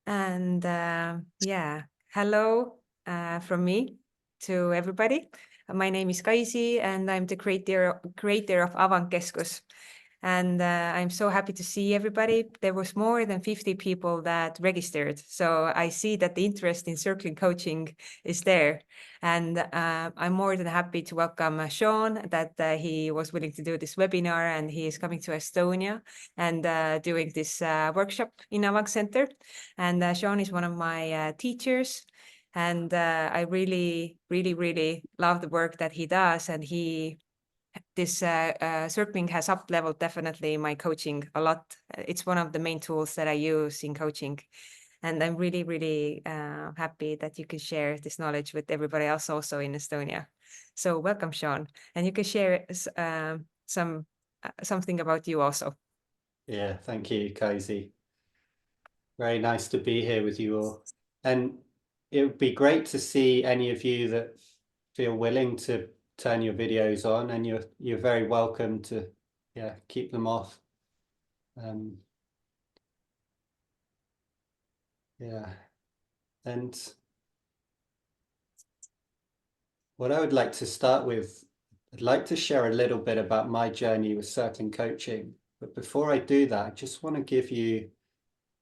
And yeah, hello from me to everybody. My name is Kaisi and I'm the creator of Avangkeskus. And I'm so happy to see everybody. There was more than 50 people that registered. So I see that the interest in circling coaching is there. And I'm more than happy to welcome Sean, that he was willing to do this webinar and he is coming to Estonia and doing this workshop in Avang Center. And Sean is one of my teachers. And I really, really, really love the work that he does. And this circling has up-leveled definitely my coaching a lot. It's one of the main tools that I use in coaching. And I'm really, really happy that you can share this knowledge with everybody else also in Estonia. So welcome, Sean. And you can share something about you also. Yeah, thank you, Kaisi. Very nice to be here with you all. And it would be great to see any of you that feel willing to turn your videos on, and you're very welcome to keep them off. And what I would like to start with, I'd like to share a little bit about my journey with circling coaching. But before I do that, I just want to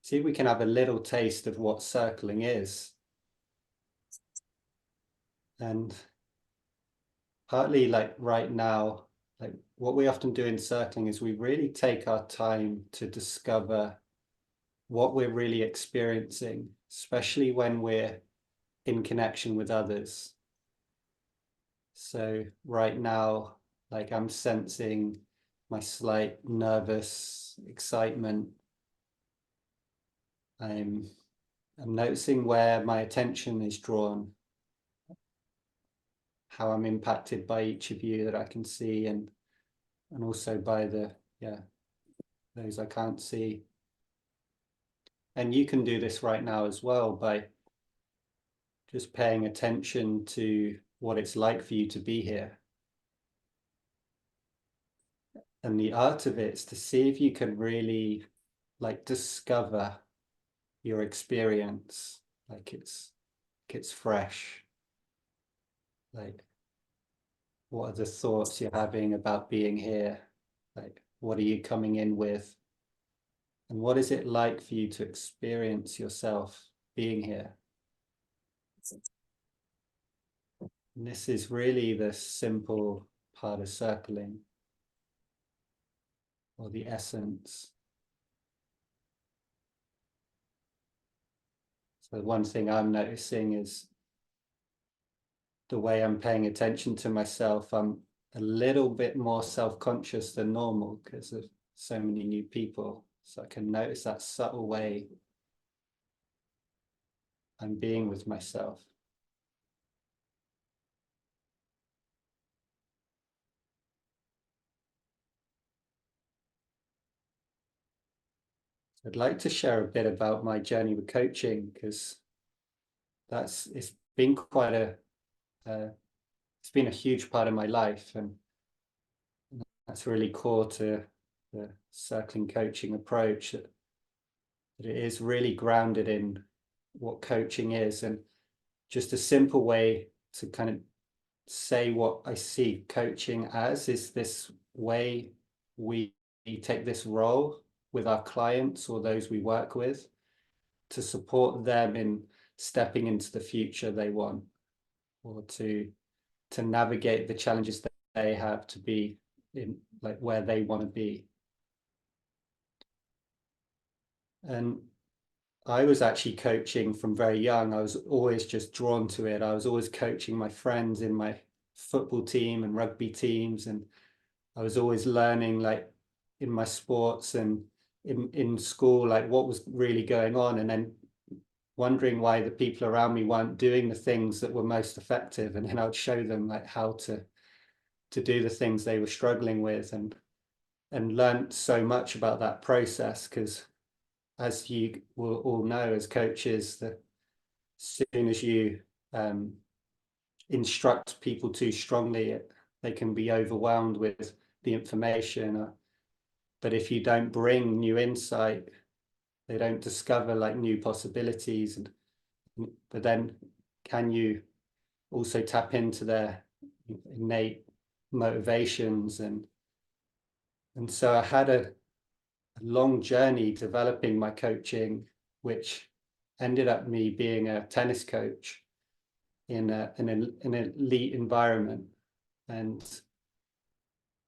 see if we can have a little taste of what circling is. And partly like right now, like what we often do in circling is we really take our time to discover what we're really experiencing, especially when we're in connection with others. So right now, like I'm sensing my slight nervous excitement. I'm noticing where my attention is drawn, how I'm impacted by each of you that I can see, and also by those I can't see. And you can do this right now as well by just paying attention to what it's like for you to be here. And the art of it is to see if you can really like discover your experience, like it's fresh. Like, what are the thoughts you're having about being here? Like, what are you coming in with? And what is it like for you to experience yourself being here? And this is really the simple part of circling, or the essence. So one thing I'm noticing is the way I'm paying attention to myself. I'm a little bit more self-conscious than normal because of so many new people. So I can notice that subtle way I'm being with myself. I'd like to share a bit about my journey with coaching, because it's been quite it's been a huge part of my life, and that's really core to the circling coaching approach, that it is really grounded in what coaching is. And just a simple way to kind of say what I see coaching as is this way we take this role with our clients or those we work with to support them in stepping into the future they want, or to navigate the challenges that they have to be in, like where they want to be. And I was actually coaching from very young. I was always just drawn to it. I was always coaching my friends in my football team and rugby teams, and I was always learning, like in my sports and in school, like what was really going on, and then wondering why the people around me weren't doing the things that were most effective. And then I would show them like how to do the things they were struggling with, and learned so much about that process. Because as you will all know as coaches, that as soon as you instruct people too strongly, they can be overwhelmed with the information. But if you don't bring new insight, they don't discover like new possibilities. But then can you also tap into their innate motivations? And so I had a long journey developing my coaching, which ended up me being a tennis coach in an elite environment. And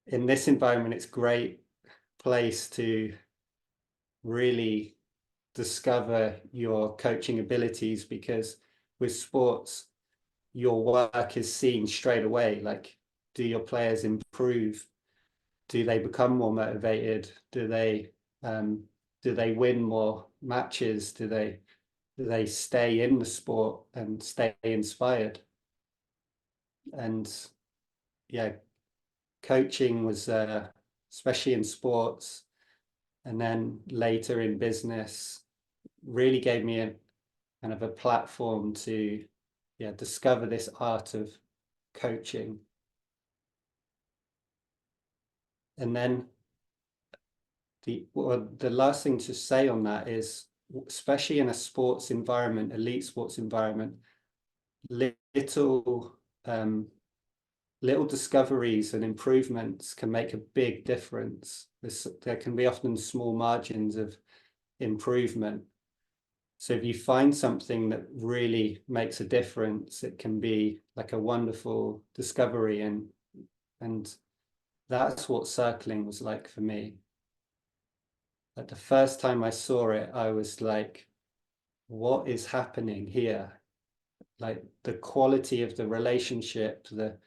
in this environment, it's a great place to really discover your coaching abilities, because with sports, your work is seen straight away. Like, do your players improve? Do they become more motivated? Do they win more matches? Do they stay in the sport and stay inspired? And yeah, coaching was especially in sports and then later in business really gave me a kind of a platform to discover this art of coaching. And then the last thing to say on that is, especially in a sports environment, elite sports environment, little discoveries and improvements can make a big difference. There can be often small margins of improvement. So if you find something that really makes a difference, it can be like a wonderful discovery. And that's what circling was like for me. Like the first time I saw it, I was like, what is happening here? Like the quality of the relationship, the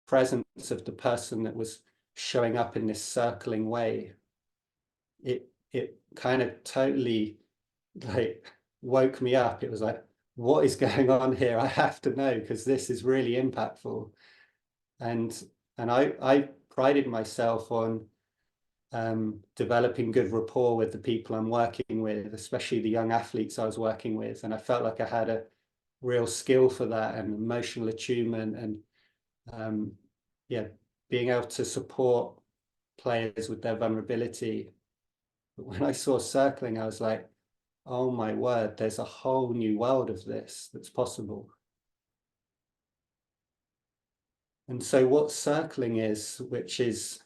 presence of the person that was showing up in this circling way, it kind of totally like woke me up. It was like, what is going on here? I have to know, because this is really impactful. And I prided myself on developing good rapport with the people I'm working with, especially the young athletes I was working with. And I felt like I had a real skill for that, and emotional attunement, and being able to support players with their vulnerability. But when I saw circling, I was like, oh my word, there's a whole new world of this that's possible. And so what circling is, which is,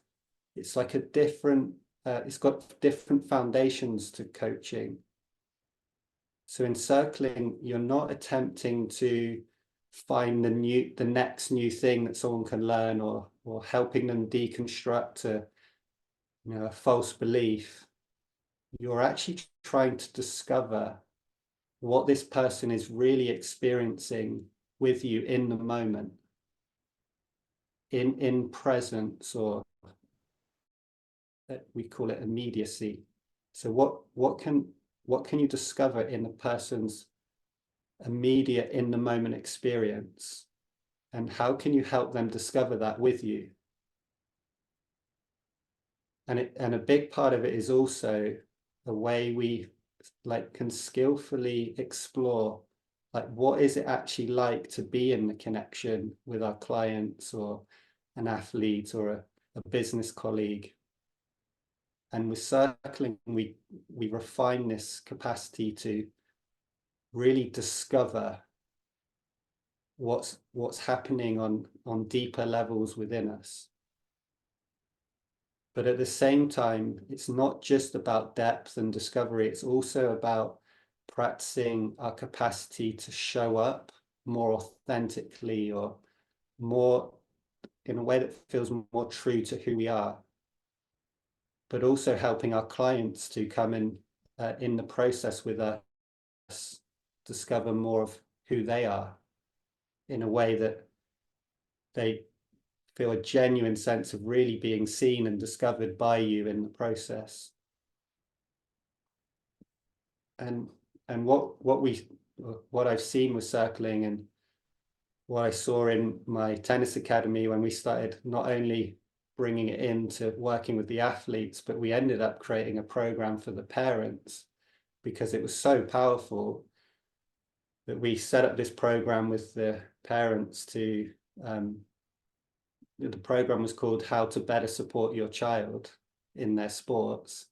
it's like a different, it's got different foundations to coaching. So in circling, you're not attempting to find the next new thing that someone can learn, or helping them deconstruct a false belief. You're actually trying to discover what this person is really experiencing with you in the moment, in presence, or we call it immediacy. So what can you discover in a person's immediate, in the moment experience, and how can you help them discover that with you? And a big part of it is also the way we can skillfully explore, like, what is it actually like to be in the connection with our clients, or an athlete, or a business colleague. And with circling, we refine this capacity to really discover what's happening on deeper levels within us. But at the same time, it's not just about depth and discovery, it's also about practicing our capacity to show up more authentically, or more in a way that feels more true to who we are, but also helping our clients to come in the process with us, discover more of who they are, in a way that they feel a genuine sense of really being seen and discovered by you in the process. And what I've seen with circling, and what I saw in my tennis academy when we started not only bringing it into working with the athletes, but we ended up creating a program for the parents, because it was so powerful that we set up this program with the parents to the program was called How to Better Support Your Child in Their Sports.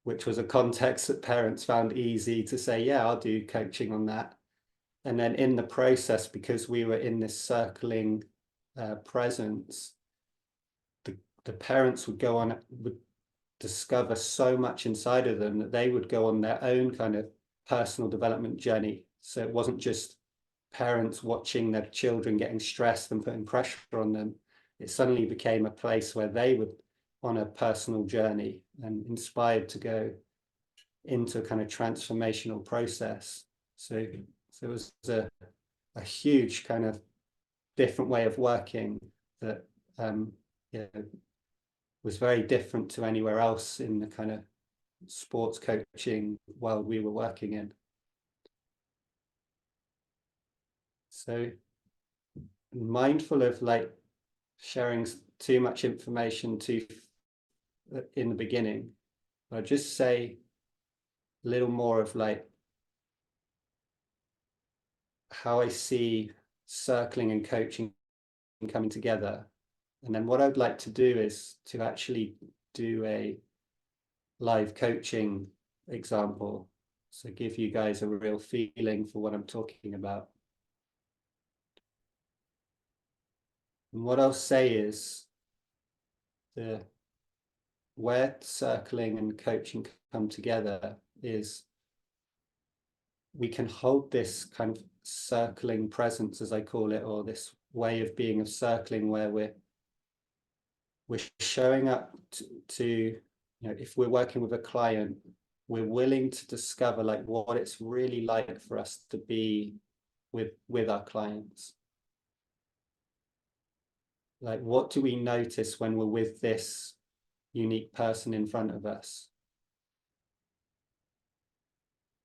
which was a context that parents found easy to say, yeah, I'll do coaching on that. And then in the process, because we were in this circling presence, the parents would discover so much inside of them that they would go on their own kind of personal development journey. So it wasn't just parents watching their children getting stressed and putting pressure on them. It suddenly became a place where they were on a personal journey and inspired to go into a kind of transformational process. So it was a huge kind of different way of working that was very different to anywhere else in the kind of sports coaching world we were working in. So mindful of like sharing too much information in the beginning, I'll just say a little more of like how I see circling and coaching coming together. And then what I'd like to do is to actually do a live coaching example. So give you guys a real feeling for what I'm talking about. And what I'll say is where circling and coaching come together is we can hold this kind of circling presence, as I call it, or this way of being of circling where we're showing up to you know, if we're working with a client, we're willing to discover like what it's really like for us to be with our clients. Like, what do we notice when we're with this unique person in front of us?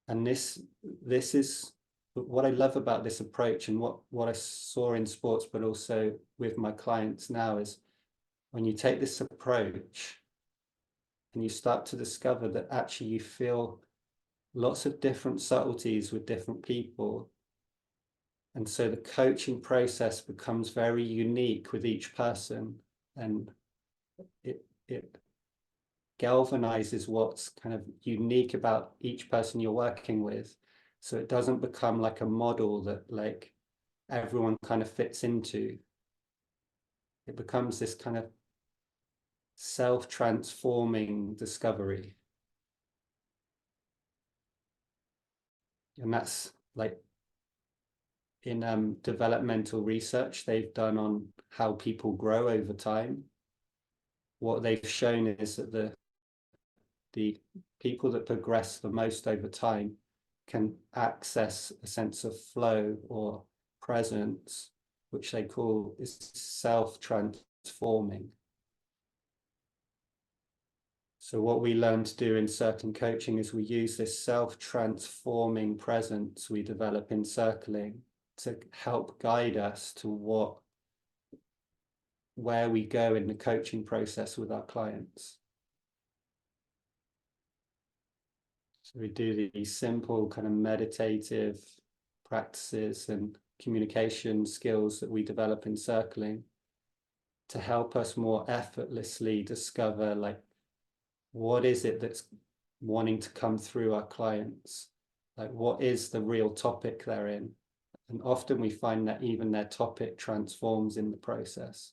And this is what I love about this approach, and what I saw in sports, but also with my clients now, is when you take this approach and you start to discover that actually you feel lots of different subtleties with different people. And so the coaching process becomes very unique with each person, and it galvanizes what's kind of unique about each person you're working with. So it doesn't become like a model that like everyone kind of fits into. It becomes this kind of self-transforming discovery. And that's like in developmental research they've done on how people grow over time. What they've shown is that the people that progress the most over time can access a sense of flow or presence, which they call is self-transforming. So what we learn to do in certain coaching is we use this self-transforming presence we develop in circling to help guide us to where we go in the coaching process with our clients. So we do these simple kind of meditative practices and communication skills that we develop in circling to help us more effortlessly discover like what is it that's wanting to come through our clients, like what is the real topic they're in. And often we find that even their topic transforms in the process.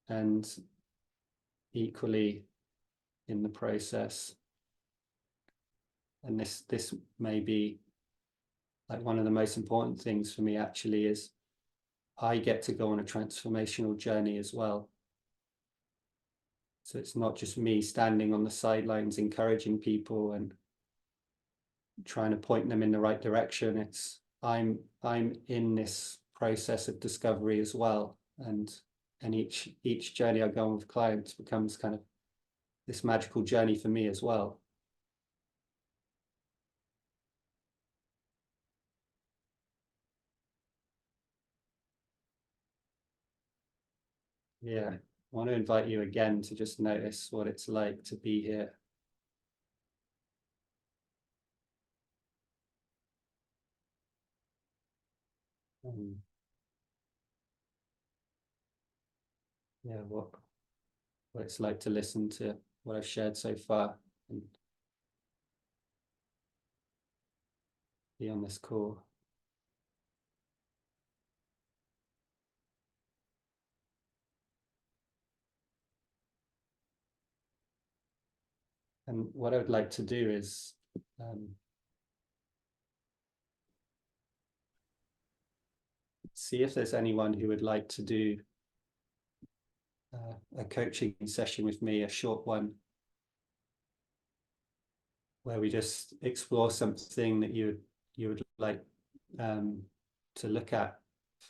And equally in the process, and this may be like one of the most important things for me actually, is I get to go on a transformational journey as well. So it's not just me standing on the sidelines encouraging people and trying to point them in the right direction. It's I'm in this process of discovery as well, and each journey I go on with clients becomes kind of this magical journey for me as well. Yeah, I want to invite you again to just notice what it's like to be here. Yeah, what it's like to listen to what I've shared so far and be on this call. And what I would like to do is see if there's anyone who would like to do a coaching session with me, a short one, where we just explore something that you would like to look at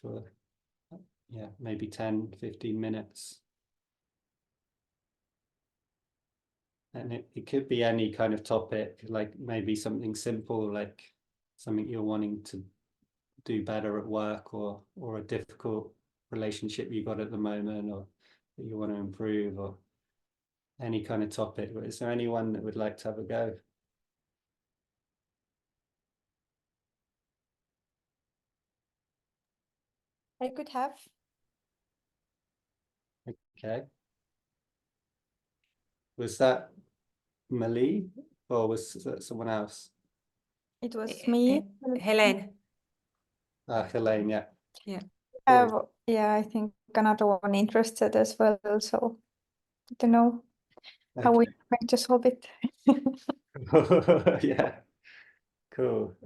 for maybe 10-15 minutes. And it could be any kind of topic, like maybe something simple, like something you're wanting to do better at work, or a difficult relationship you got at the moment, or that you want to improve, or any kind of topic. Is there anyone that would like to have a go? I could have. Okay. Was that Mali, or was that someone else? It was me. Helen. Helene, yeah. Yeah. Yeah, I think another one interested as well. So I don't know how we're going to solve it. Yeah, cool.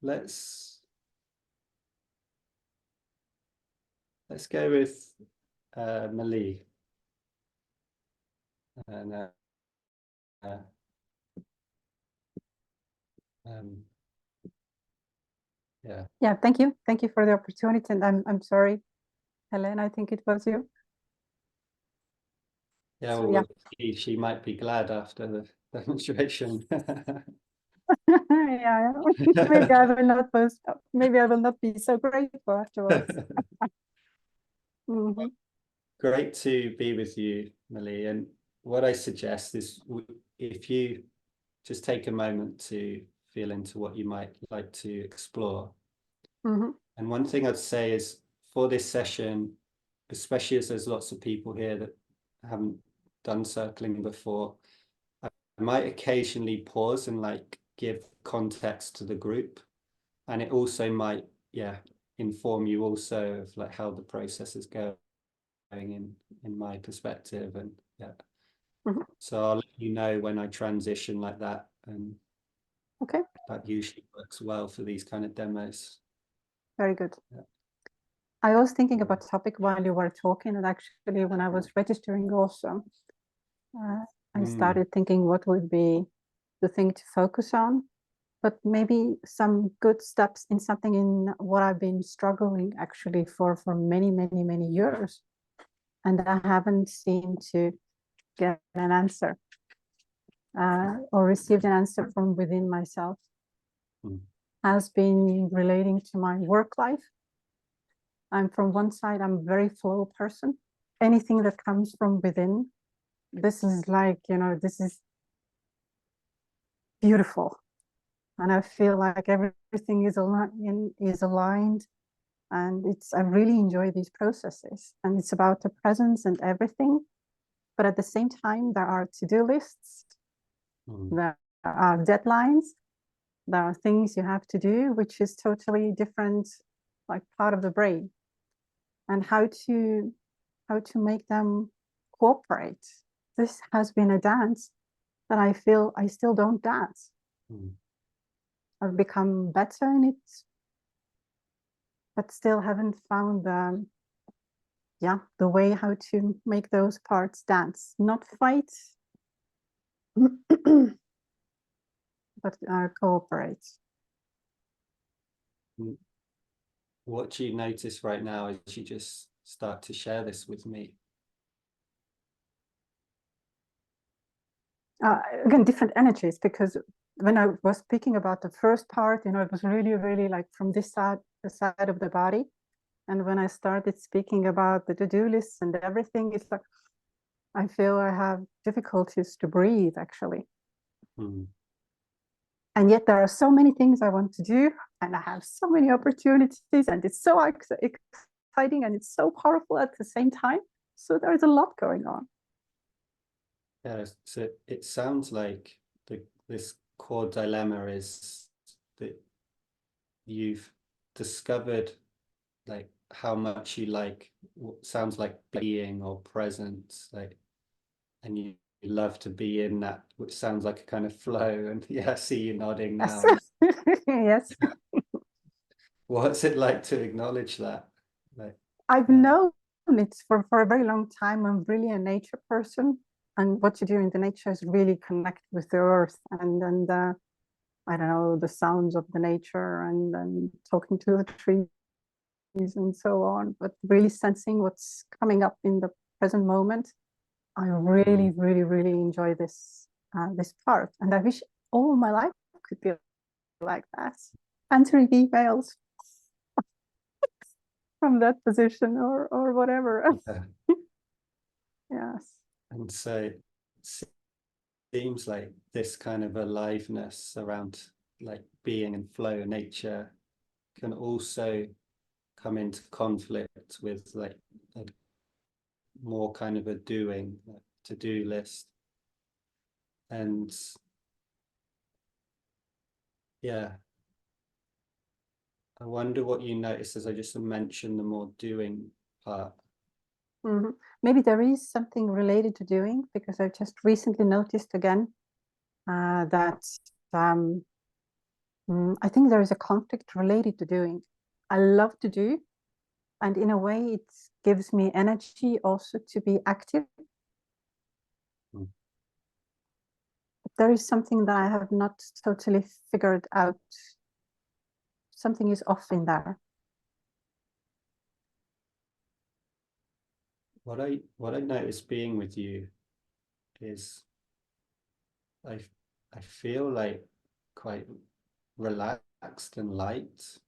Let's go with Mali. And yeah, thank you for the opportunity, and I'm sorry, Helen, I think it was you. Yeah, So, well, she might be glad after the demonstration. yeah, maybe I will not post, maybe I will not be so grateful afterwards. Great to be with you, Mali. And what I suggest is, if you just take a moment to feel into what you might like to explore. And one thing I'd say is, for this session, especially as there's lots of people here that haven't done circling before, I might occasionally pause and like give context to the group, and it also might inform you also of like how the process is going in my perspective. And so I'll let you know when I transition like that, and okay, that usually works well for these kind of demos. Very good. I was thinking about the topic while you were talking, and actually when I was registering also, I started thinking what would be the thing to focus on, but maybe some good steps in something in what I've been struggling actually for many years, and I haven't seemed to get an answer or received an answer from within myself, has been relating to my work life. From one side, I'm a very flow person. Anything that comes from within, this is like, this is beautiful. And I feel like everything is aligned, and I really enjoy these processes. And it's about the presence and everything. But at the same time, there are to-do lists, there are deadlines, there are things you have to do, which is totally different, like part of the brain. And how to make them cooperate. This has been a dance that I feel I still don't dance. I've become better in it, but still haven't found the way how to make those parts dance, not fight, but cooperate. What do you notice right now as you just start to share this with me? Again, different energies, because when I was speaking about the first part, it was really like from this side, the side of the body. And when I started speaking about the to-do lists and everything, it's like, I feel I have difficulties to breathe, actually. And yet there are so many things I want to do, and I have so many opportunities, and it's so exciting and it's so powerful at the same time. So there's a lot going on. Yeah, so it sounds like this core dilemma is that you've discovered like how much you like what sounds like being or presence, like, and you love to be in that, which sounds like a kind of flow. And yeah, I see you nodding now. Yes. What's it like to acknowledge that? Like, I've known it for a very long time. I'm really a nature person, and what you do in the nature is really connect with the earth and I don't know, the sounds of the nature and talking to the trees and so on, but really sensing what's coming up in the present moment. I really, really enjoy this this part, and I wish all my life could be like that. Answering emails from that position or whatever. yeah. Yes. And so it seems like this kind of aliveness around like being and flow in nature can also come into conflict with like a more kind of a doing, like to-do list. And yeah, I wonder what you notice as I just mentioned the more doing part. Mm-hmm. Maybe there is something related to doing, because I just recently noticed again that I think there is a conflict related to doing. I love to do, and in a way it gives me energy also to be active. Mm. But there is something that I have not totally figured out. Something is off in there. What I notice being with you is I feel like quite relaxed and light,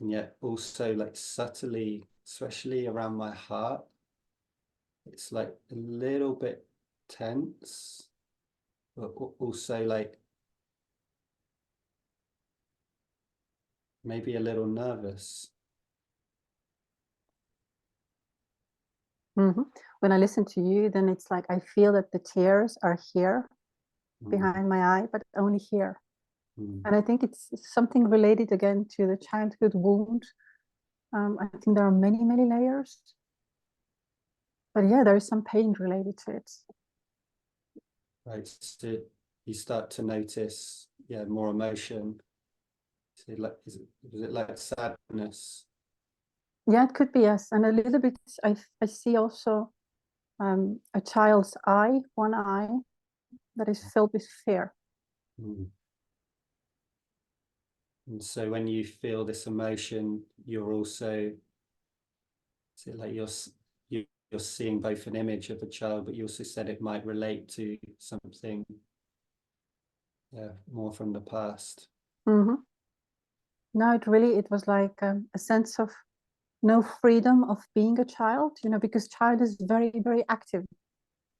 and yet also like subtly, especially around my heart, it's like a little bit tense, but also like maybe a little nervous. Mm-hmm. When I listen to you, then it's like I feel that the tears are here behind my eye, but only here. And I think it's something related again to the childhood wound. I think there are many layers, but yeah, there is some pain related to it. Right, so you start to notice, yeah, more emotion. So like, was it like sadness? Yeah, it could be, yes. And a little bit, I see also a child's eye, one eye, that is filled with fear. And so when you feel this emotion, you're also, is it like you're seeing both an image of a child, but you also said it might relate to something, yeah, more from the past. Mm-hmm. No, it was like a sense of no freedom of being a child, you know, because child is very active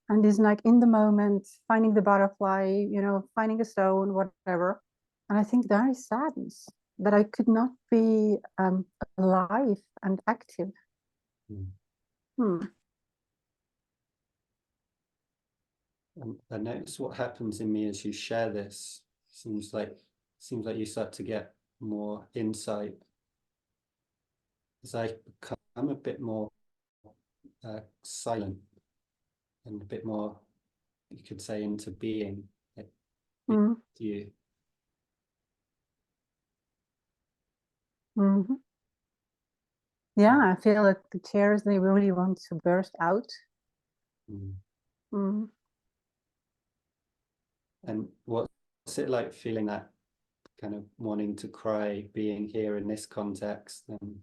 and is like in the moment, finding the butterfly, you know, finding a stone, whatever. And I think there is sadness that I could not be alive and active. And I notice what happens in me as you share this. Seems like you start to get more insight as I become a bit more silent and a bit more, you could say, into being with you. Mm-hmm. Yeah, I feel that the tears, they really want to burst out. And what's it like feeling that kind of wanting to cry, being here in this context and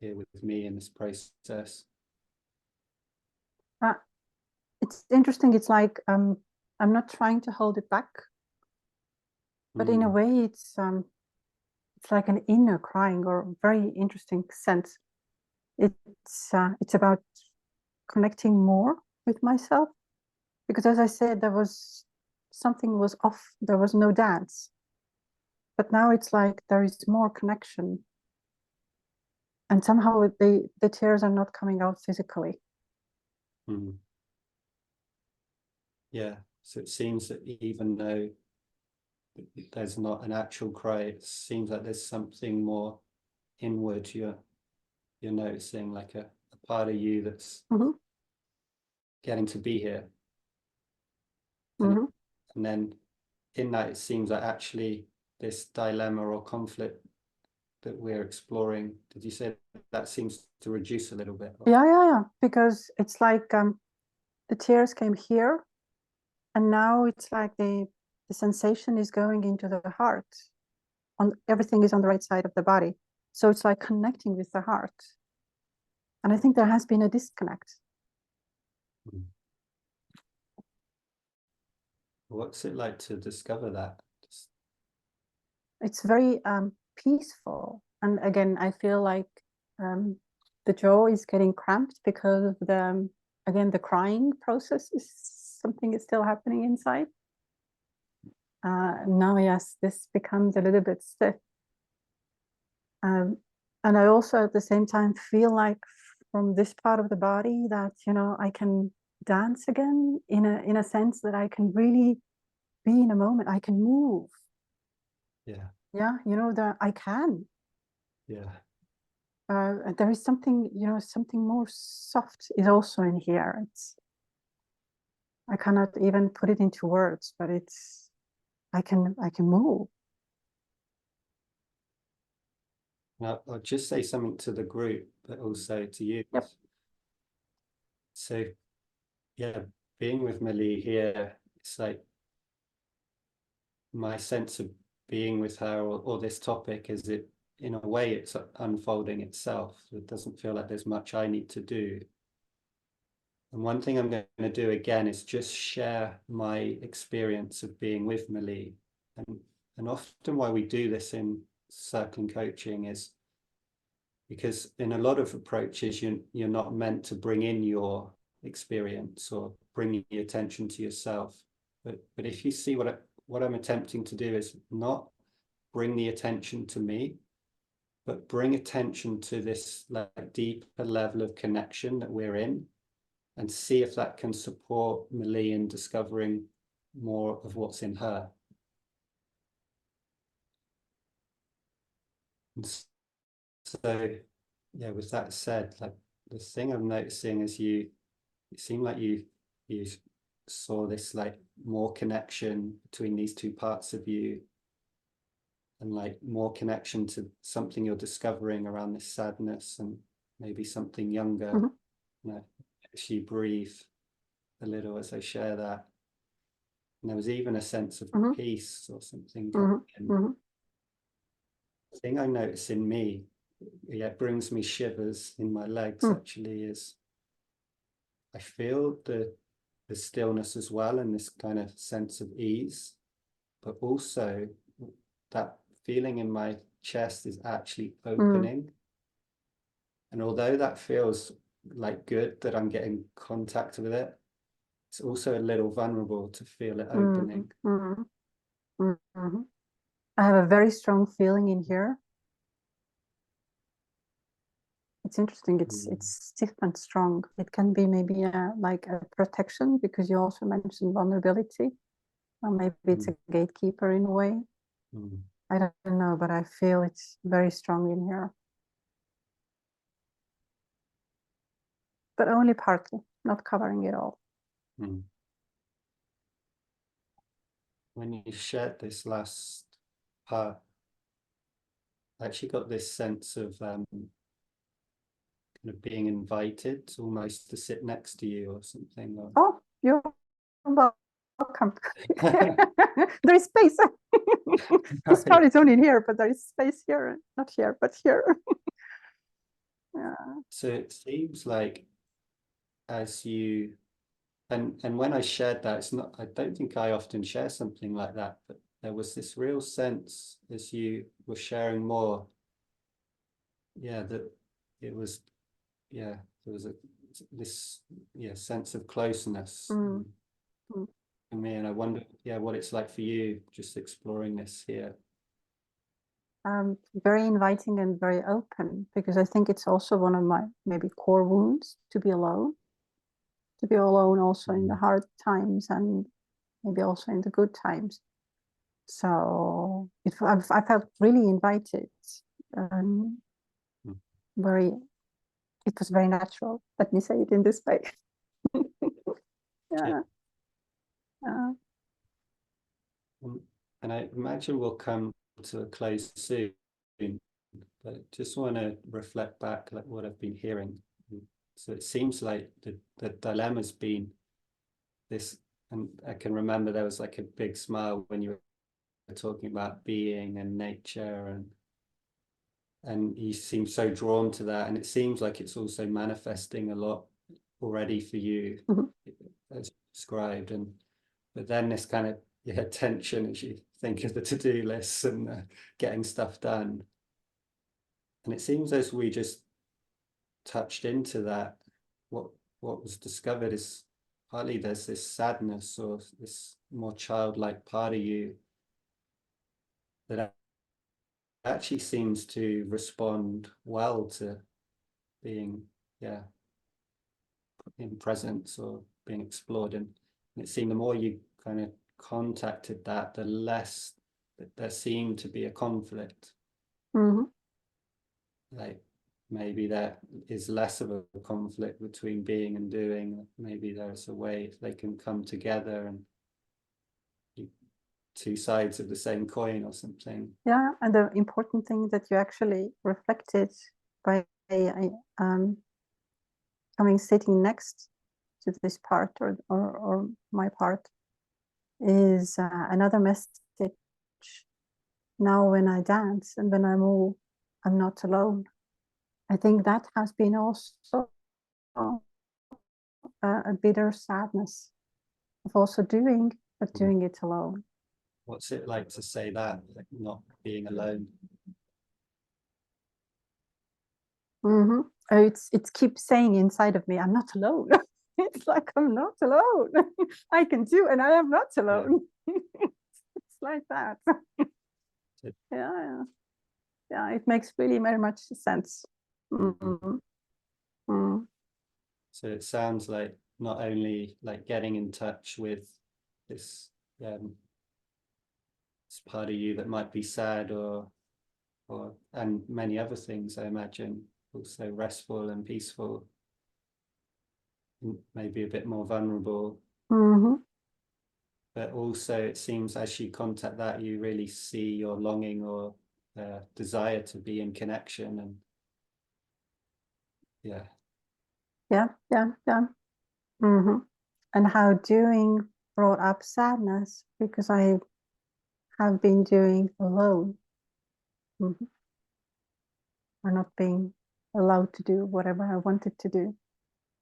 here with me in this process? It's interesting. It's like I'm not trying to hold it back, but in a way, it's like an inner crying, or a very interesting sense. It's about connecting more with myself, because as I said, something was off. There was no dance, but now it's like there is more connection, And somehow the tears are not coming out physically. Mm. Yeah, so it seems that even though there's not an actual cry, it seems like there's something more inward you're noticing, like a part of you that's getting to be here. And then in that, it seems like actually this dilemma or conflict that we're exploring, did you say that seems to reduce a little bit? Yeah, because it's like the tears came here, and now it's like the sensation is going into the heart. Everything is on the right side of the body, so it's like connecting with the heart. And I think there has been a disconnect. What's it like to discover that? It's very peaceful, and again, I feel like the jaw is getting cramped because of the crying process is still happening inside. Now, yes, this becomes a little bit stiff. And I also at the same time feel like from this part of the body that, I can dance again in a sense that I can really be in a moment. I can move. Yeah. Yeah, that I can. Yeah. There is something, something more soft is also in here. I cannot even put it into words, but I can move. Now, I'll just say something to the group, but also to you. Yep. So, yeah, being with Millie here, it's like my sense of being with her or this topic is it, in a way, it's unfolding itself. It doesn't feel like there's much I need to do. And one thing I'm going to do again is just share my experience of being with Millie. And often why we do this in circling coaching is because in a lot of approaches, you're not meant to bring in your experience or bring your attention to yourself. But if you see what I'm attempting to do is not bring the attention to me, but bring attention to this like deeper level of connection that we're in, and see if that can support Millie in discovering more of what's in her. And so, yeah, with that said, like the thing I'm noticing is it seemed like you saw this like more connection between these two parts of you, and like more connection to something you're discovering around this sadness and maybe something younger. As you breathe a little as I share that. And there was even a sense of peace or something. The thing I notice in me, it brings me shivers in my legs actually, is I feel the stillness as well, and this kind of sense of ease, but also that feeling in my chest is actually opening. And although that feels like good that I'm getting contact with it, it's also a little vulnerable to feel it opening. I have a very strong feeling in here. It's interesting. It's stiff and strong. It can be maybe like a protection, because you also mentioned vulnerability, or maybe it's a gatekeeper in a way. I don't know, but I feel it's very strong in here. But only partly, not covering it all. When you shared this last part, I actually got this sense of kind of being invited almost to sit next to you or something. Or... Oh, you're welcome. There is space. This part is only in here, but there is space here. Not here, but here. Yeah. So it seems like as you, and when I shared that, it's not, I don't think I often share something like that, but there was this real sense as you were sharing more, that it was, there was this sense of closeness for me, and I wonder what it's like for you just exploring this here. very inviting and very open, because I think it's also one of my maybe core wounds, to be alone also in the hard times and maybe also in the good times. So I felt really invited. It was very natural. Let me say it in this way. Yeah. And I imagine we'll come to a close soon, but just want to reflect back like what I've been hearing. So it seems like the dilemma's been this, and I can remember there was like a big smile when you were talking about being and nature, and you seem so drawn to that, and it seems like it's also manifesting a lot already for you, as described, but then this kind of tension as you think of the to-do lists and getting stuff done, and it seems as we just touched into that, what was discovered is partly there's this sadness or this more childlike part of you that actually seems to respond well to being in presence or being explored, and it seemed the more you kind of contacted that, the less that there seemed to be a conflict. Like maybe there is less of a conflict between being and doing. Maybe there's a way they can come together and two sides of the same coin or something. Yeah, and the important thing that you actually reflected by coming sitting next to this part or my part is another message. Now when I dance and when I move, I'm not alone. I think that has been also a bitter sadness of also doing, but doing it alone. What's it like to say that, like not being alone? It keeps saying inside of me, I'm not alone. It's like, I'm not alone. I can do, and I am not alone. It's like that. Yeah, it makes really very much sense. So it sounds like not only like getting in touch with this part of you that might be sad or and many other things, I imagine, also restful and peaceful, maybe a bit more vulnerable. But also it seems as you contact that, you really see your longing or desire to be in connection, and yeah. And how doing brought up sadness, because I have been doing alone, or not being allowed to do whatever I wanted to do.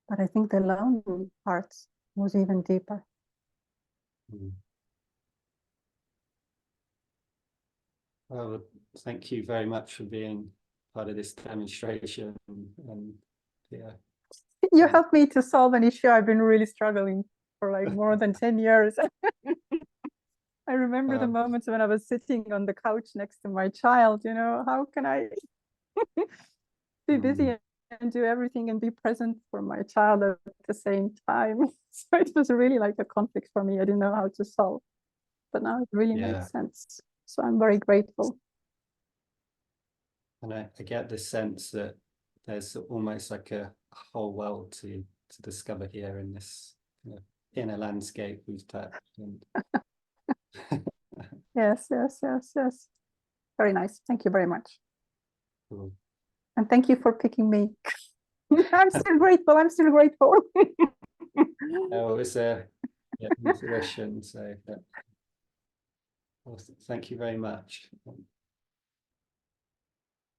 But I think the alone part was even deeper. Well, thank you very much for being part of this demonstration, and You helped me to solve an issue I've been really struggling for like more than 10 years. I remember the moments when I was sitting on the couch next to my child, how can I be busy and do everything and be present for my child at the same time? So it was really like a conflict for me. I didn't know how to solve, but now it really makes sense. So I'm very grateful. And I get the sense that there's almost like a whole world to discover here in this inner landscape we've touched. And Yes. Very nice. Thank you very much. cool. And thank you for picking me. I'm still grateful. Oh, it was a intuition. So well, thank you very much.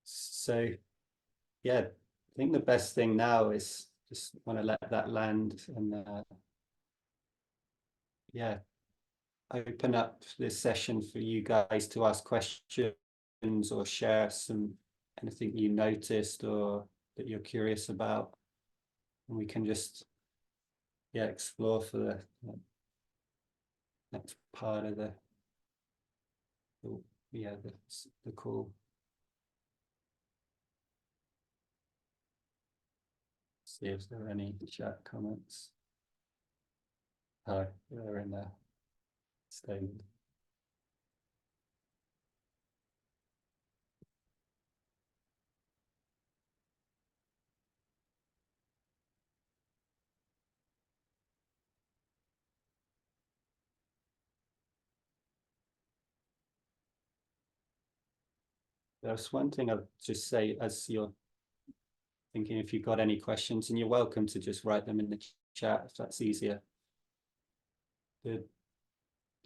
So yeah, I think the best thing now is just want to let that land and open up this session for you guys to ask questions or share anything you noticed or that you're curious about, and we can just explore for the next part of the call. See if there are any chat comments. Oh, they're in there. Statement. There's one thing I'll just say as you're thinking, if you've got any questions, and you're welcome to just write them in the chat if that's easier. The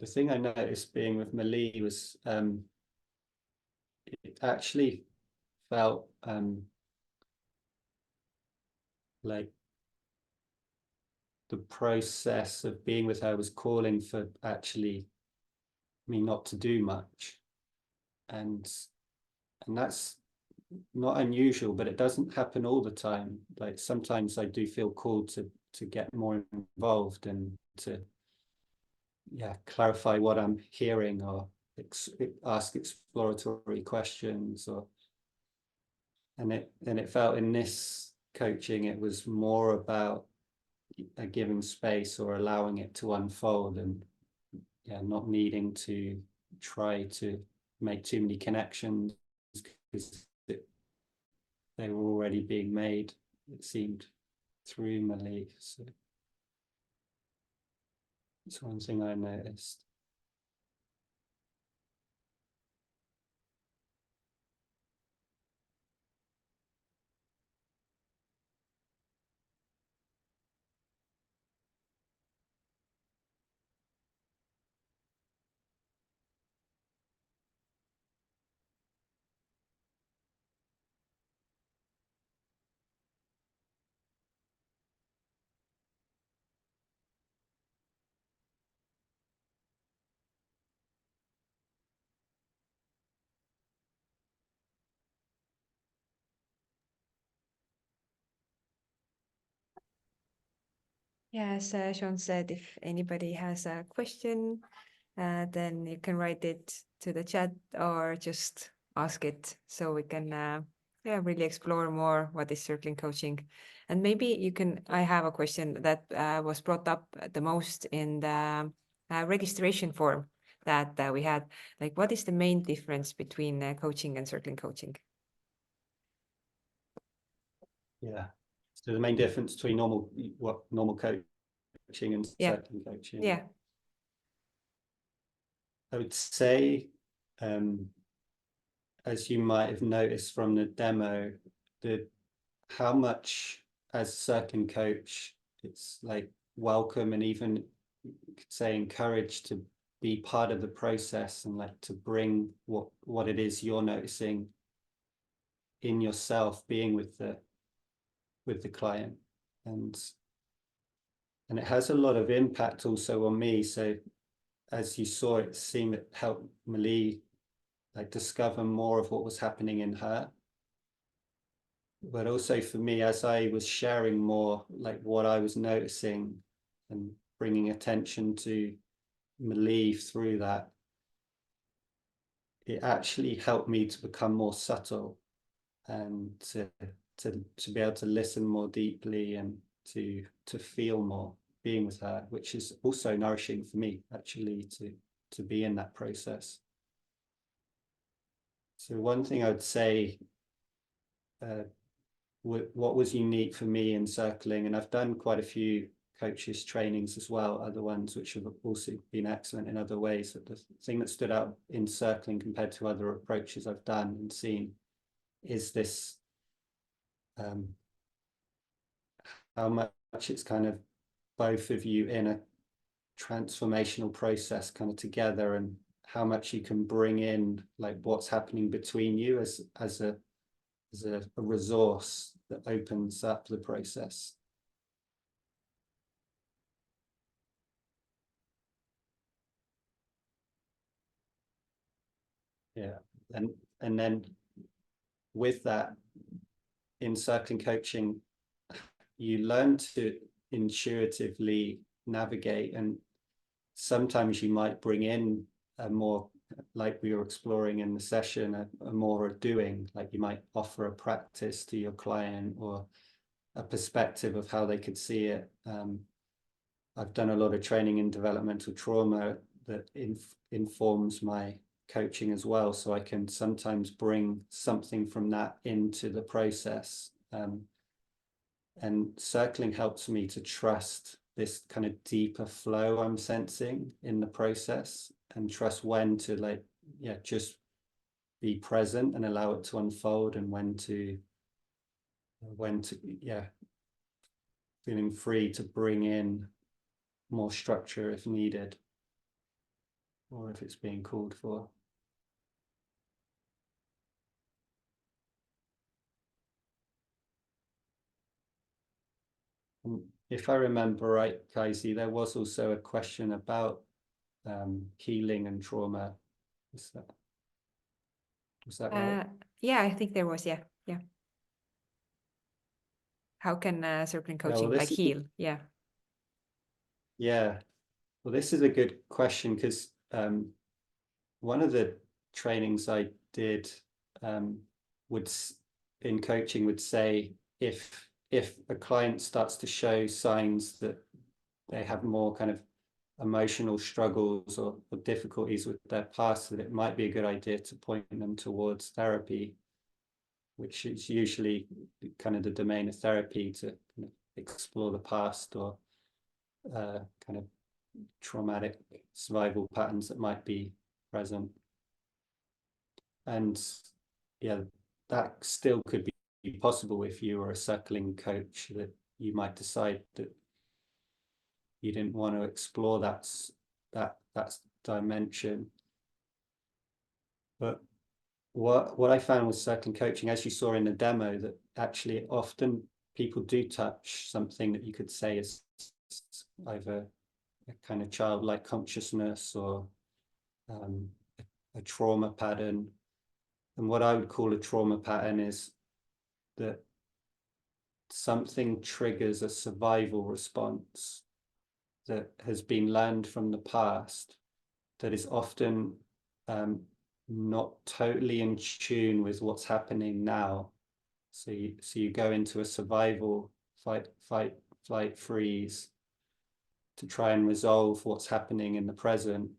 thing I noticed being with Malie was it actually felt like the process of being with her was calling for actually me not to do much, and that's not unusual, but it doesn't happen all the time. Like sometimes I do feel called to get more involved and to clarify what I'm hearing, or ask exploratory questions, or and it felt in this coaching it was more about giving space or allowing it to unfold, and not needing to try to make too many connections because they were already being made, it seemed, through Malie. So it's one thing I noticed. Yeah, as Sean said, if anybody has a question, then you can write it to the chat or just ask it so we can really explore more what is circling coaching. And maybe you can, I have a question that was brought up the most in the registration form that we had. Like, what is the main difference between coaching and circling coaching? Yeah. So the main difference between normal coaching and circling coaching. Yeah. I would say, as you might have noticed from the demo, how much as circling coach, it's like welcome and even you could say encouraged to be part of the process and like to bring what it is you're noticing in yourself, being with the client, and it has a lot of impact also on me. So as you saw, it seemed it helped Malie like discover more of what was happening in her, but also for me, as I was sharing more like what I was noticing and bringing attention to Malie through that, it actually helped me to become more subtle and to be able to listen more deeply and to feel more being with her, which is also nourishing for me actually to be in that process. So one thing I would say, what was unique for me in circling, and I've done quite a few coaches trainings as well, other ones which have also been excellent in other ways, but the thing that stood out in circling compared to other approaches I've done and seen is this how much it's kind of both of you in a transformational process kind of together, and how much you can bring in like what's happening between you as a resource that opens up the process. Yeah, and then with that, in circling coaching, you learn to intuitively navigate, and sometimes you might bring in a more, like we were exploring in the session, a more doing, like you might offer a practice to your client, or a perspective of how they could see it. I've done a lot of training in developmental trauma that informs my coaching as well, so I can sometimes bring something from that into the process. And circling helps me to trust this kind of deeper flow I'm sensing in the process, and trust when to, like, yeah, just be present and allow it to unfold, and when to yeah, feeling free to bring in more structure if needed, or if it's being called for. If I remember right, Kaisi, there was also a question about healing and trauma. Was that right? Yeah, I think there was, yeah. How can circling coaching like heal? Yeah. Yeah, well, this is a good question, because one of the trainings I did in coaching would say, if a client starts to show signs that they have more kind of emotional struggles or difficulties with their past, that it might be a good idea to point them towards therapy, which is usually kind of the domain of therapy, to kind of explore the past or kind of traumatic survival patterns that might be present. And yeah, that still could be possible if you were a circling coach, that you might decide that you didn't want to explore that dimension. But what I found with circling coaching, as you saw in the demo, that actually often people do touch something that you could say is either a kind of childlike consciousness or a trauma pattern. And what I would call a trauma pattern is that something triggers a survival response that has been learned from the past, that is often not totally in tune with what's happening now. So you go into a survival fight, flight, freeze to try and resolve what's happening in the present,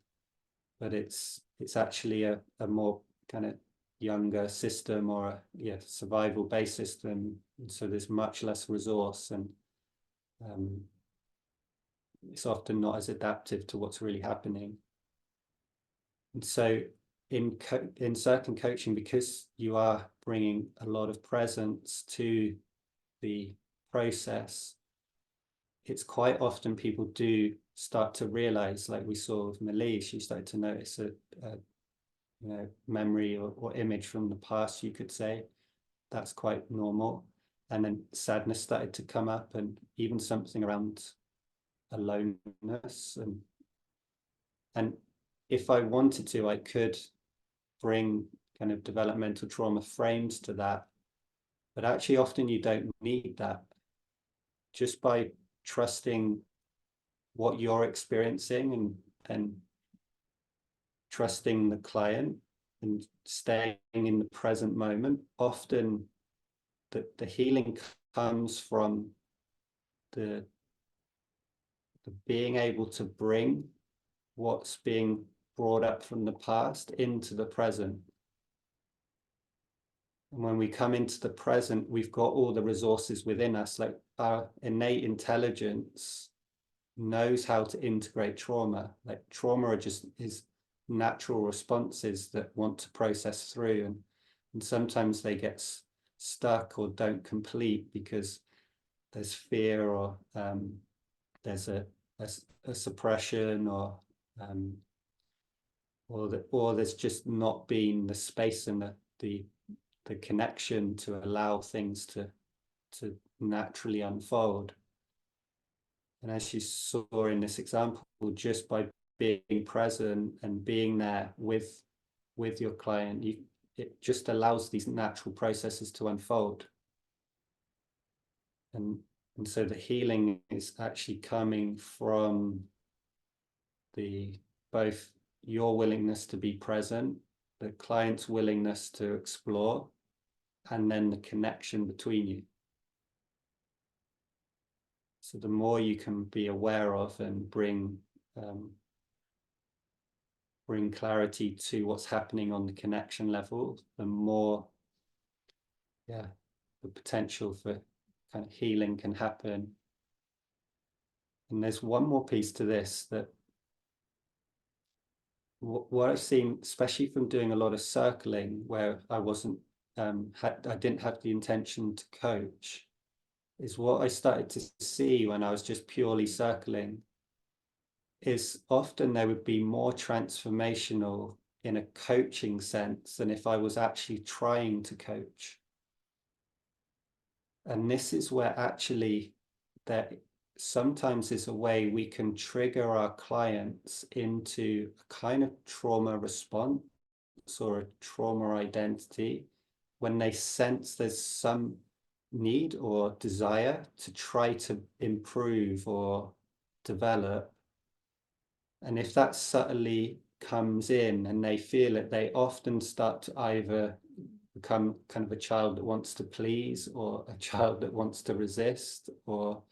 but it's actually a more kind of younger system, or a survival based system, and so there's much less resource, and it's often not as adaptive to what's really happening. And so in circling coaching, because you are bringing a lot of presence to the process, it's quite often people do start to realize, like we saw with Malie, she started to notice a memory or image from the past, you could say. That's quite normal. And then sadness started to come up, and even something around aloneness. And if I wanted to, I could bring kind of developmental trauma frames to that. But actually, often you don't need that. Just by trusting what you're experiencing and trusting the client and staying in the present moment, often the healing comes from the being able to bring what's being brought up from the past into the present. And when we come into the present, we've got all the resources within us, like our innate intelligence knows how to integrate trauma. Like trauma is natural responses that want to process through, and sometimes they get stuck or don't complete because there's fear, or there's a suppression, or there's just not been the space and the connection to allow things to naturally unfold. And as you saw in this example, just by being present and being there with your client, it just allows these natural processes to unfold. And so the healing is actually coming from both your willingness to be present, the client's willingness to explore, and then the connection between you. So the more you can be aware of and bring clarity to what's happening on the connection level, the more, the potential for kind of healing can happen. And there's one more piece to this, that what I've seen, especially from doing a lot of circling where I wasn't, I didn't have the intention to coach, is what I started to see when I was just purely circling is often there would be more transformational in a coaching sense than if I was actually trying to coach. And this is where actually there sometimes is a way we can trigger our clients into a kind of trauma response or a trauma identity when they sense there's some need or desire to try to improve or develop. And if that subtly comes in and they feel it, they often start to either become kind of a child that wants to please, or a child that wants to resist, or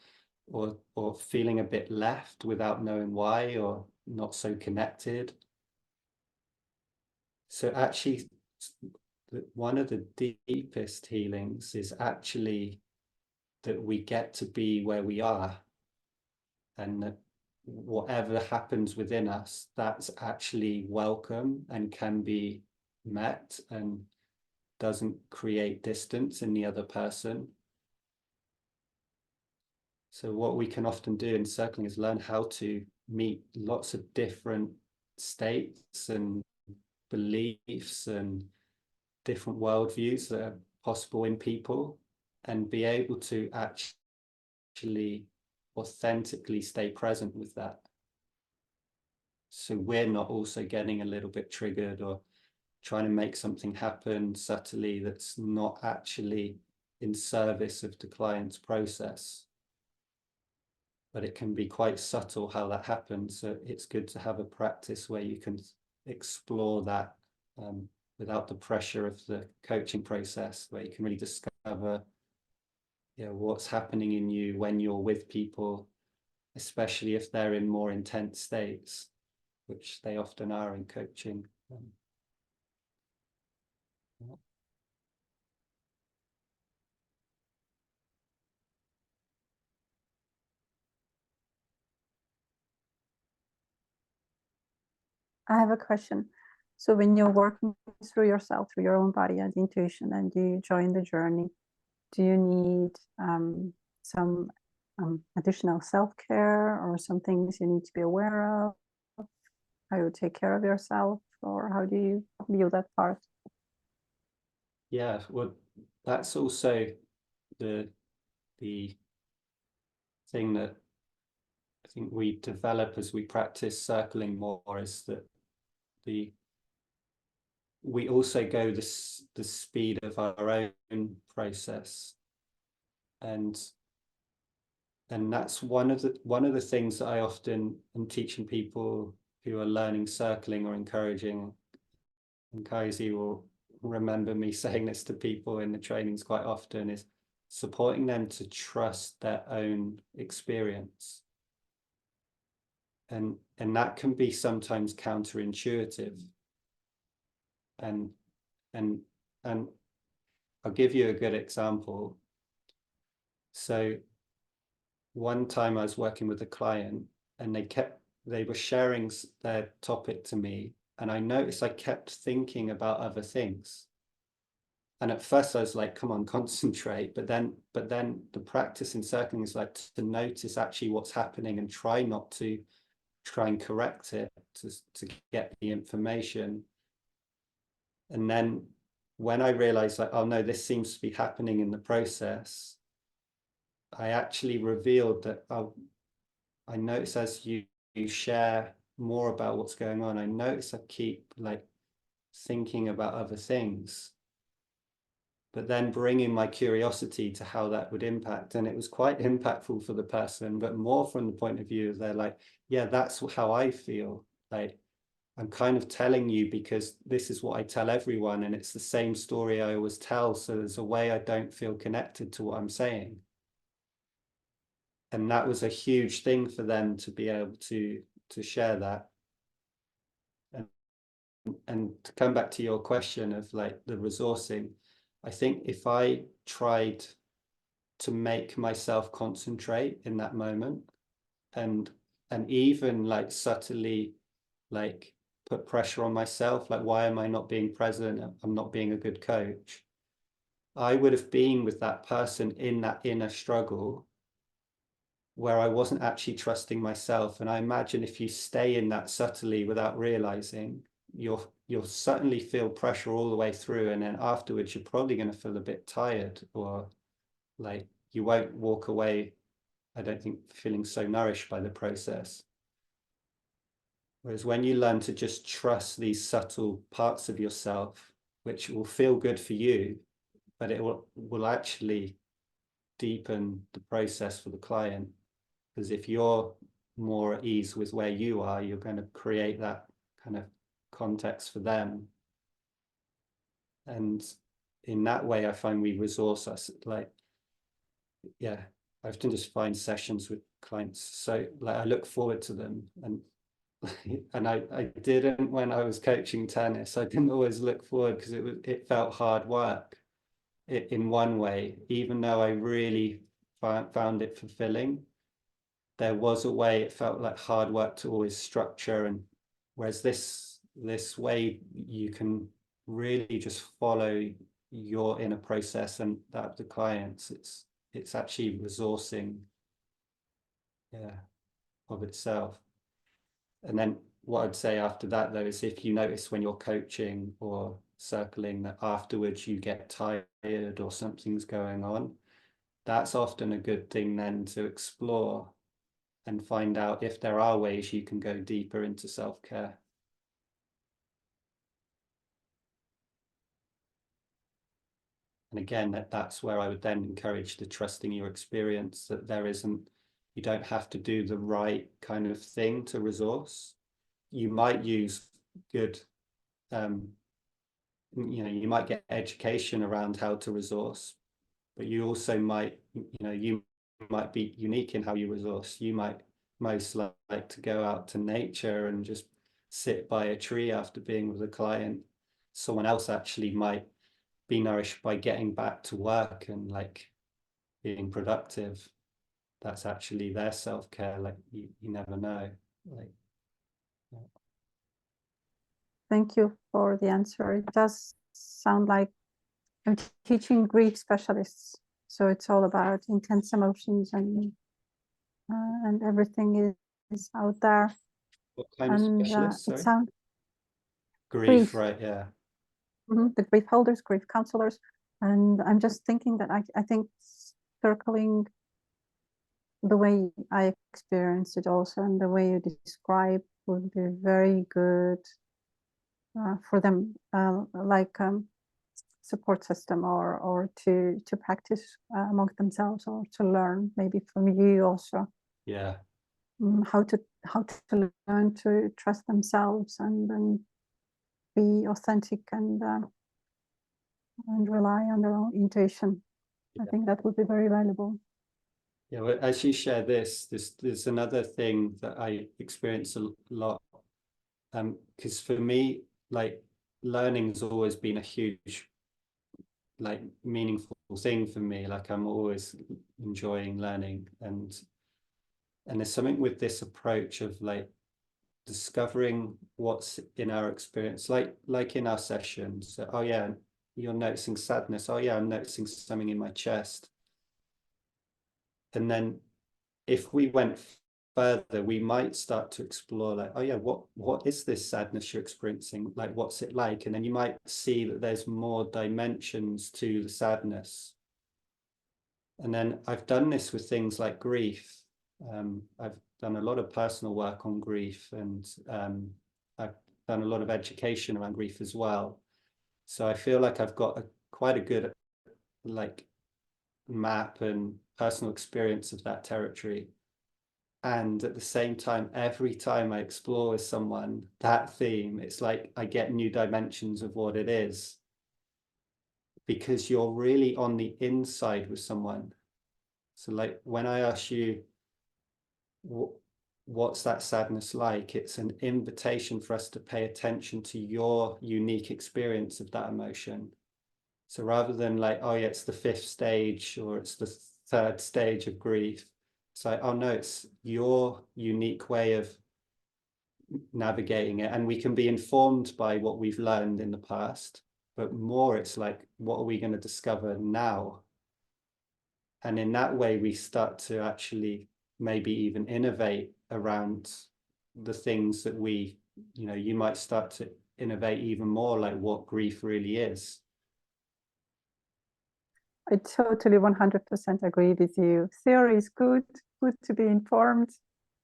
feeling a bit left without knowing why, or not so connected. So actually, one of the deepest healings is actually that we get to be where we are, and that whatever happens within us, that's actually welcome and can be met and doesn't create distance in the other person. So what we can often do in circling is learn how to meet lots of different states and beliefs and different worldviews that are possible in people, and be able to actually authentically stay present with that. So we're not also getting a little bit triggered or trying to make something happen subtly that's not actually in service of the client's process. But it can be quite subtle how that happens. So it's good to have a practice where you can explore that without the pressure of the coaching process, where you can really discover what's happening in you when you're with people, especially if they're in more intense states, which they often are in coaching. I have a question. So when you're working through yourself, through your own body and intuition, and you join the journey, do you need some additional self-care, or some things you need to be aware of? How you take care of yourself, or how do you view that part? Yeah, well, that's also the thing that I think we develop as we practice circling more, is that we also go the speed of our own process, and that's one of the things that I often am teaching people who are learning circling or encouraging. And Kaisi will remember me saying this to people in the trainings quite often, is supporting them to trust their own experience. And that can be sometimes counterintuitive. And I'll give you a good example. So one time I was working with a client, and they were sharing their topic to me, and I noticed I kept thinking about other things. And at first I was like, come on, concentrate. But then the practice in circling is like to notice actually what's happening and try not to try and correct it, to get the information. And then when I realized, like, oh no, this seems to be happening in the process, I actually revealed that, I notice as you share more about what's going on, I notice I keep like thinking about other things, but then bringing my curiosity to how that would impact. And it was quite impactful for the person, but more from the point of view of they're like, yeah, that's how I feel. Like, I'm kind of telling you because this is what I tell everyone, and it's the same story I always tell. So there's a way I don't feel connected to what I'm saying. And that was a huge thing for them to be able to share that. And to come back to your question of like the resourcing, I think if I tried to make myself concentrate in that moment and even like subtly like put pressure on myself, like why am I not being present? I'm not being a good coach. I would have been with that person in that inner struggle where I wasn't actually trusting myself. And I imagine if you stay in that subtly without realizing, you'll certainly feel pressure all the way through, and then afterwards you're probably going to feel a bit tired, or like you won't walk away, I don't think, feeling so nourished by the process. Whereas when you learn to just trust these subtle parts of yourself, which will feel good for you, but it will actually deepen the process for the client. Because if you're more at ease with where you are, you're going to create that kind of context for them. And in that way, I find we resource us. Like, yeah, I often just find sessions with clients, so like I look forward to them. And I didn't when I was coaching tennis. I didn't always look forward because it felt hard work in one way, even though I really found it fulfilling. There was a way it felt like hard work to always structure, and whereas this way you can really just follow your inner process and that of the clients. It's actually resourcing, yeah, of itself. And then what I'd say after that though is if you notice when you're coaching or circling that afterwards you get tired or something's going on, that's often a good thing then to explore and find out if there are ways you can go deeper into self-care. And again, that's where I would then encourage the trusting your experience, that you don't have to do the right kind of thing to resource. You might use good, you might get education around how to resource, but you also might, you might be unique in how you resource. You might most like to go out to nature and just sit by a tree after being with a client. Someone else actually might be nourished by getting back to work and like being productive. That's actually their self-care. Like you never know. Like, yeah. Thank you for the answer. It does sound like I'm teaching grief specialists, so it's all about intense emotions and everything is out there. What kind of specialist? It sounds grief, right? Yeah. The grief holders, grief counselors, and I'm just thinking that I think circling the way I experienced it also and the way you describe would be very good for them, like support system or to practice among themselves, or to learn maybe from you also. Yeah. How to learn to trust themselves and be authentic and rely on their own intuition. Yeah. I think that would be very valuable. Yeah, well, as you share there's another thing that I experience a lot. Because for me, like learning's always been a huge, like meaningful thing for me. Like I'm always enjoying learning, and there's something with this approach of like discovering what's in our experience, like in our sessions. So, oh yeah, you're noticing sadness. Oh yeah, I'm noticing something in my chest. And then if we went further, we might start to explore like, oh yeah, what is this sadness you're experiencing? Like, what's it like? And then you might see that there's more dimensions to the sadness. And then I've done this with things like grief. I've done a lot of personal work on grief, and I've done a lot of education around grief as well. So I feel like I've got quite a good like map and personal experience of that territory. And at the same time, every time I explore with someone that theme, it's like I get new dimensions of what it is, because you're really on the inside with someone. So like when I ask you, what's that sadness like? It's an invitation for us to pay attention to your unique experience of that emotion. So rather than like, oh yeah, it's the 5th stage or it's the 3rd stage of grief, it's like, oh no, it's your unique way of navigating it. And we can be informed by what we've learned in the past, but more it's like, what are we going to discover now? And in that way, we start to actually maybe even innovate around the things that we, you know, you might start to innovate even more, like what grief really is. I totally 100% agree with you. Theory is good to be informed,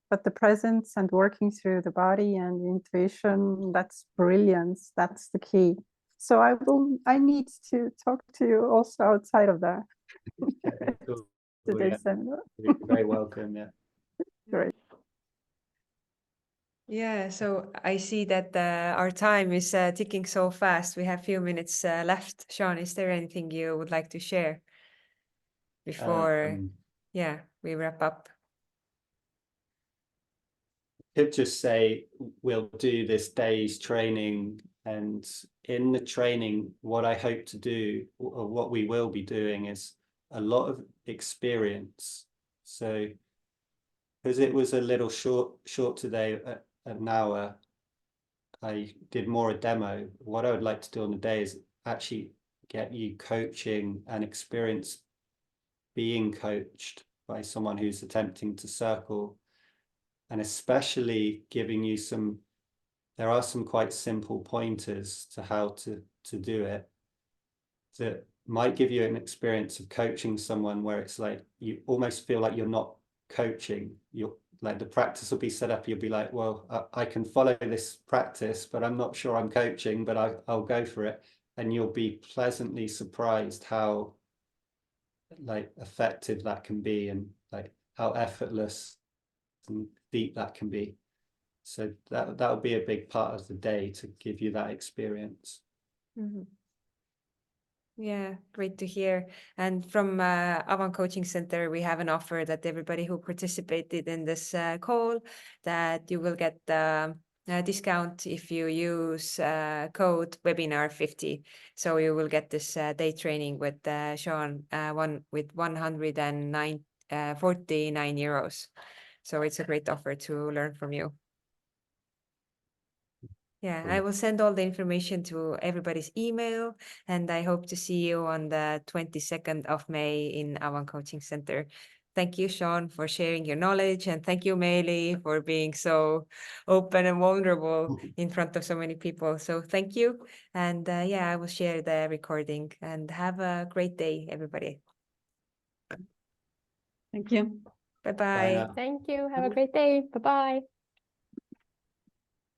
but the presence and working through the body and the intuition, that's brilliance. That's the key. So I need to talk to you also outside of that. Okay, cool. Today's Yeah. seminar. You're very welcome. Yeah. Great. Yeah, so I see that our time is ticking so fast. We have a few minutes left. Sean, is there anything you would like to share before, we wrap up? Could just say we'll do this day's training, and in the training, what I hope to do, or what we will be doing, is a lot of experience. So because it was a little short today, an hour, I did more a demo. What I would like to do on the day is actually get you coaching and experience being coached by someone who's attempting to circle, and especially giving you there are some quite simple pointers to how to do it that might give you an experience of coaching someone where it's like you almost feel like you're not coaching. You're like, the practice will be set up, you'll be like, well, I can follow this practice, but I'm not sure I'm coaching, but I'll go for it. And you'll be pleasantly surprised how like effective that can be, and like how effortless and deep that can be. So that will be a big part of the day, to give you that experience. Mm-hmm. Yeah, great to hear. And from Avan Coaching Center, we have an offer that everybody who participated in this call, that you will get a discount if you use code webinar50. So you will get this day training with Sean with 149 €49. So it's a great offer to learn from you. Yeah, I will send all the information to everybody's email, and I hope to see you on the 22nd of May in Avan Coaching Center. Thank you, Sean, for sharing your knowledge, and thank you, Meili, for being so open and vulnerable in front of so many people. So thank you, and I will share the recording, and have a great day, everybody. Thank you. Bye-bye. Bye now. Thank you. Have a great day. Bye-bye.